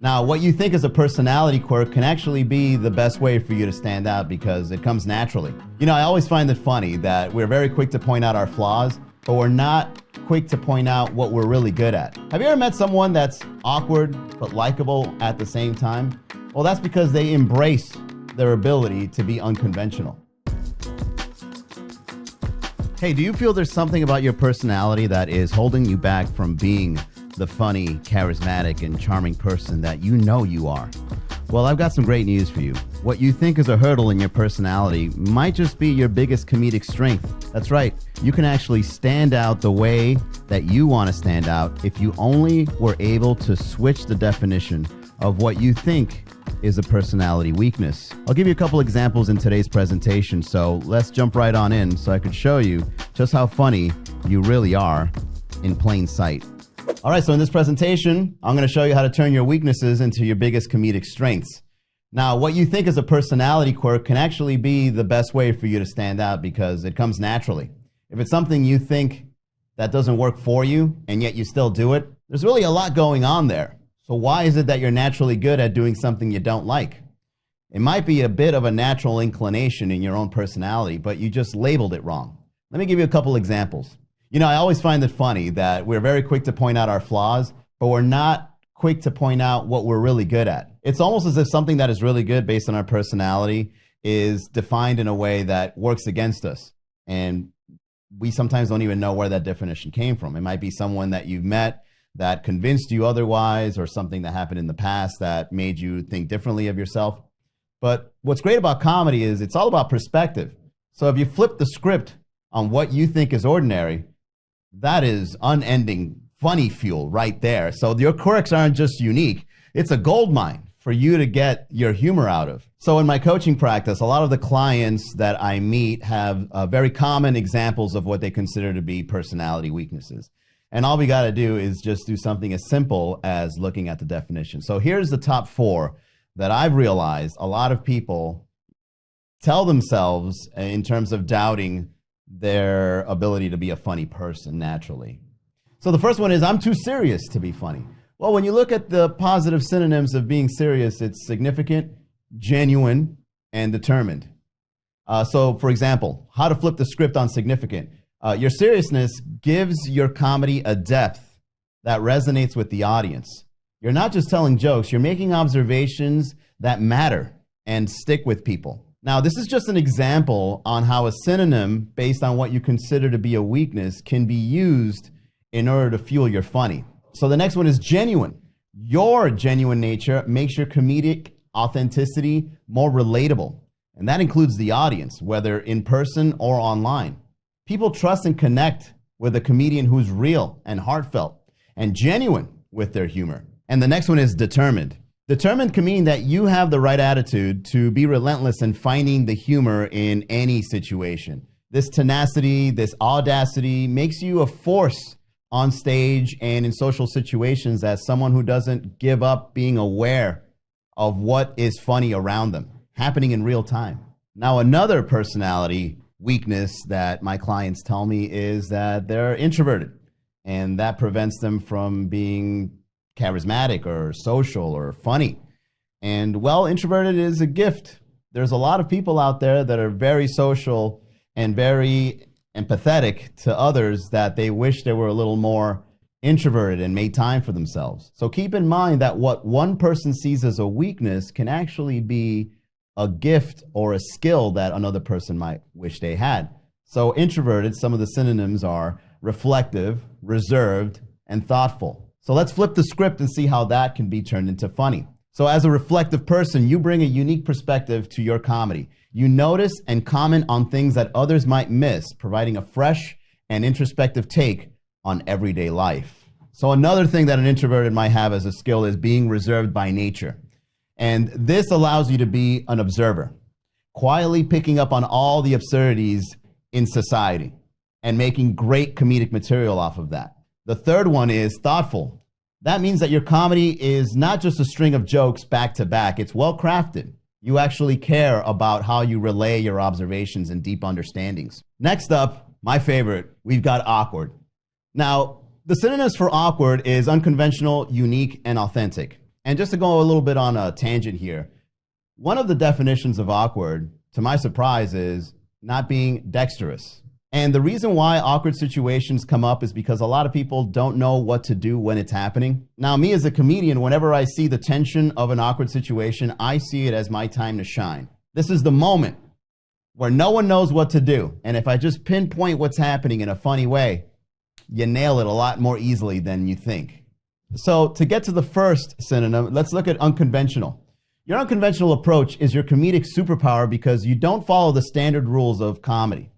Now, what you think is a personality quirk can actually be the best way for you to stand out because it comes naturally. You know, I always find it funny that we're very quick to point out our flaws, but we're not quick to point out what we're really good at. Have you ever met someone that's awkward but likable at the same time? Well, that's because they embrace their ability to be unconventional. Hey, do you feel there's something about your personality that is holding you back from being the funny, charismatic, and charming person that you know you are? Well, I've got some great news for you. What you think is a hurdle in your personality might just be your biggest comedic strength. That's right. You can actually stand out the way that you want to stand out if you only were able to switch the definition of what you think is a personality weakness. I'll give you a couple examples in today's presentation, so let's jump right on in so I could show you just how funny you really are in plain sight. All right, so in this presentation, I'm going to show you how to turn your weaknesses into your biggest comedic strengths. Now, what you think is a personality quirk can actually be the best way for you to stand out because it comes naturally. If it's something you think that doesn't work for you and yet you still do it, there's really a lot going on there. So why is it that you're naturally good at doing something you don't like? It might be a bit of a natural inclination in your own personality, but you just labeled it wrong. Let me give you a couple examples. You know, I always find it funny that we're very quick to point out our flaws, but we're not quick to point out what we're really good at. It's almost as if something that is really good based on our personality is defined in a way that works against us. And we sometimes don't even know where that definition came from. It might be someone that you've met that convinced you otherwise, or something that happened in the past that made you think differently of yourself. But what's great about comedy is it's all about perspective. So if you flip the script on what you think is ordinary, that is unending funny fuel right there. So your quirks aren't just unique. It's a gold mine for you to get your humor out of. So in my coaching practice, a lot of the clients that I meet have very common examples of what they consider to be personality weaknesses. And all we got to do is just do something as simple as looking at the definition. So here's the top 4 that I've realized a lot of people tell themselves in terms of doubting their ability to be a funny person naturally. So the first one is, I'm too serious to be funny. Well, when you look at the positive synonyms of being serious, it's significant, genuine, and determined. So for example, how to flip the script on significant. Your seriousness gives your comedy a depth that resonates with the audience. You're not just telling jokes, you're making observations that matter and stick with people. Now, this is just an example on how a synonym based on what you consider to be a weakness can be used in order to fuel your funny. So the next one is genuine. Your genuine nature makes your comedic authenticity more relatable. And that includes the audience, whether in person or online. People trust and connect with a comedian who's real and heartfelt and genuine with their humor. And the next one is determined. Determined can mean that you have the right attitude to be relentless in finding the humor in any situation. This tenacity, this audacity makes you a force on stage and in social situations as someone who doesn't give up being aware of what is funny around them, happening in real time. Now, another personality weakness that my clients tell me is that they're introverted, and that prevents them from being charismatic or social or funny. And well, introverted is a gift. There's a lot of people out there that are very social and very empathetic to others that they wish they were a little more introverted and made time for themselves. So keep in mind that what one person sees as a weakness can actually be a gift or a skill that another person might wish they had. So introverted, some of the synonyms are reflective, reserved, and thoughtful. So let's flip the script and see how that can be turned into funny. So as a reflective person, you bring a unique perspective to your comedy. You notice and comment on things that others might miss, providing a fresh and introspective take on everyday life. So another thing that an introverted might have as a skill is being reserved by nature. And this allows you to be an observer, quietly picking up on all the absurdities in society and making great comedic material off of that. The third one is thoughtful. That means that your comedy is not just a string of jokes back to back. It's well crafted. You actually care about how you relay your observations and deep understandings. Next up, my favorite, we've got awkward. Now, the synonyms for awkward is unconventional, unique, and authentic. And just to go a little bit on a tangent here, one of the definitions of awkward, to my surprise, is not being dexterous. And the reason why awkward situations come up is because a lot of people don't know what to do when it's happening. Now, me as a comedian, whenever I see the tension of an awkward situation, I see it as my time to shine. This is the moment where no one knows what to do. And if I just pinpoint what's happening in a funny way, you nail it a lot more easily than you think. So to get to the first synonym, let's look at unconventional. Your unconventional approach is your comedic superpower because you don't follow the standard rules of comedy.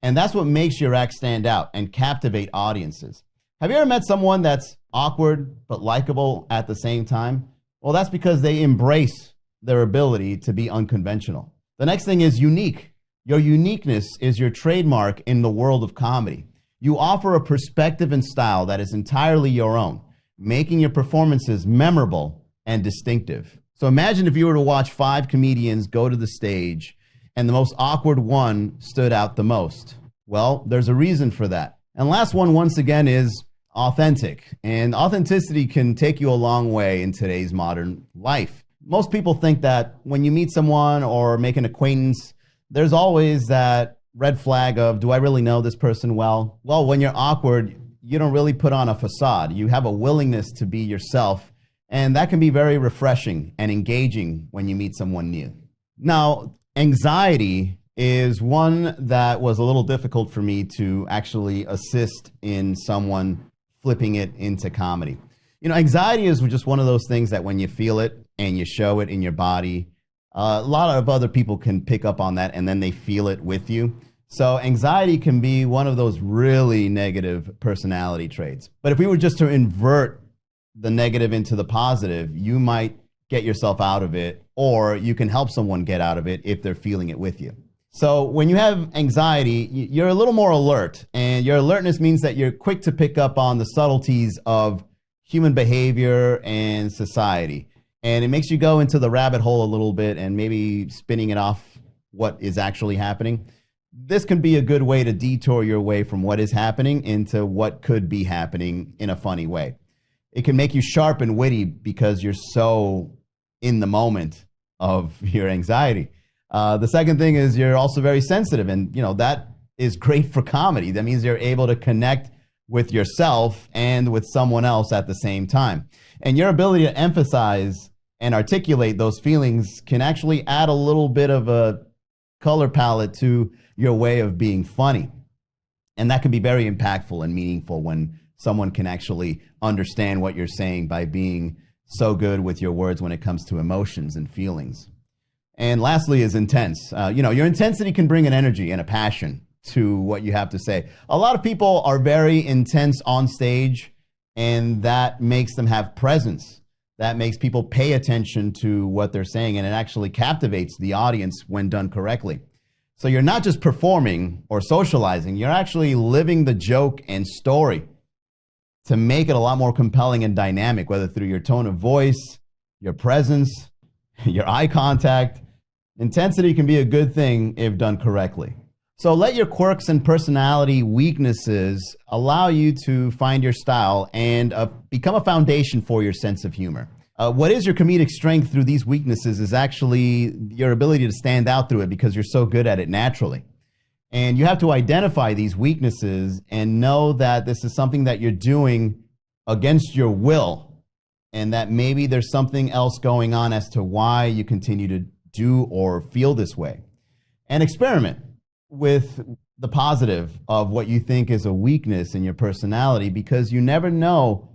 And that's what makes your act stand out and captivate audiences. Have you ever met someone that's awkward but likable at the same time? Well, that's because they embrace their ability to be unconventional. The next thing is unique. Your uniqueness is your trademark in the world of comedy. You offer a perspective and style that is entirely your own, making your performances memorable and distinctive. So imagine if you were to watch 5 comedians go to the stage and the most awkward one stood out the most. Well, there's a reason for that. And last one, once again, is authentic. And authenticity can take you a long way in today's modern life. Most people think that when you meet someone or make an acquaintance, there's always that red flag of, do I really know this person well? Well, when you're awkward, you don't really put on a facade. You have a willingness to be yourself. And that can be very refreshing and engaging when you meet someone new. Now, anxiety is one that was a little difficult for me to actually assist in someone flipping it into comedy. You know, anxiety is just one of those things that when you feel it and you show it in your body, a lot of other people can pick up on that and then they feel it with you. So anxiety can be one of those really negative personality traits. But if we were just to invert the negative into the positive, you might get yourself out of it, or you can help someone get out of it if they're feeling it with you. So when you have anxiety, you're a little more alert, and your alertness means that you're quick to pick up on the subtleties of human behavior and society. And it makes you go into the rabbit hole a little bit and maybe spinning it off what is actually happening. This can be a good way to detour your way from what is happening into what could be happening in a funny way. It can make you sharp and witty because you're so in the moment of your anxiety. The second thing is you're also very sensitive, and that is great for comedy. That means you're able to connect with yourself and with someone else at the same time. And your ability to emphasize and articulate those feelings can actually add a little bit of a color palette to your way of being funny. And that can be very impactful and meaningful when someone can actually understand what you're saying by being so good with your words when it comes to emotions and feelings. And lastly is intense. Your intensity can bring an energy and a passion to what you have to say. A lot of people are very intense on stage, and that makes them have presence. That makes people pay attention to what they're saying, and it actually captivates the audience when done correctly. So you're not just performing or socializing, you're actually living the joke and story to make it a lot more compelling and dynamic, whether through your tone of voice, your presence, your eye contact. Intensity can be a good thing if done correctly. So let your quirks and personality weaknesses allow you to find your style and become a foundation for your sense of humor. What is your comedic strength through these weaknesses is actually your ability to stand out through it because you're so good at it naturally. And you have to identify these weaknesses and know that this is something that you're doing against your will, and that maybe there's something else going on as to why you continue to do or feel this way. And experiment with the positive of what you think is a weakness in your personality, because you never know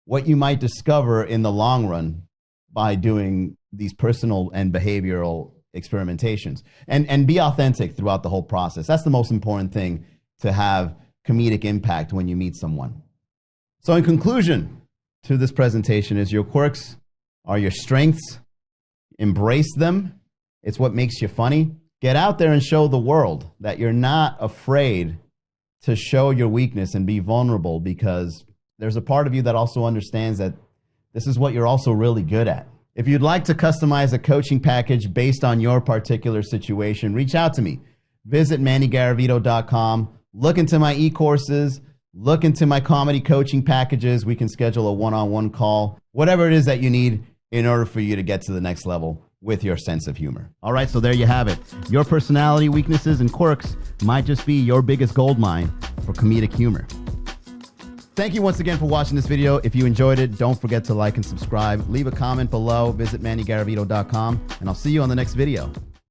what you might discover in the long run by doing these personal and behavioral experimentations. And be authentic throughout the whole process. That's the most important thing to have comedic impact when you meet someone. So in conclusion to this presentation is your quirks are your strengths. Embrace them. It's what makes you funny. Get out there and show the world that you're not afraid to show your weakness and be vulnerable, because there's a part of you that also understands that this is what you're also really good at. If you'd like to customize a coaching package based on your particular situation, reach out to me. Visit MannyGaravito.com. Look into my e-courses. Look into my comedy coaching packages. We can schedule a one-on-one call. Whatever it is that you need, in order for you to get to the next level with your sense of humor. All right, so there you have it. Your personality weaknesses and quirks might just be your biggest gold mine for comedic humor. Thank you once again for watching this video. If you enjoyed it, don't forget to like and subscribe. Leave a comment below. Visit mannygaravito.com, and I'll see you on the next video.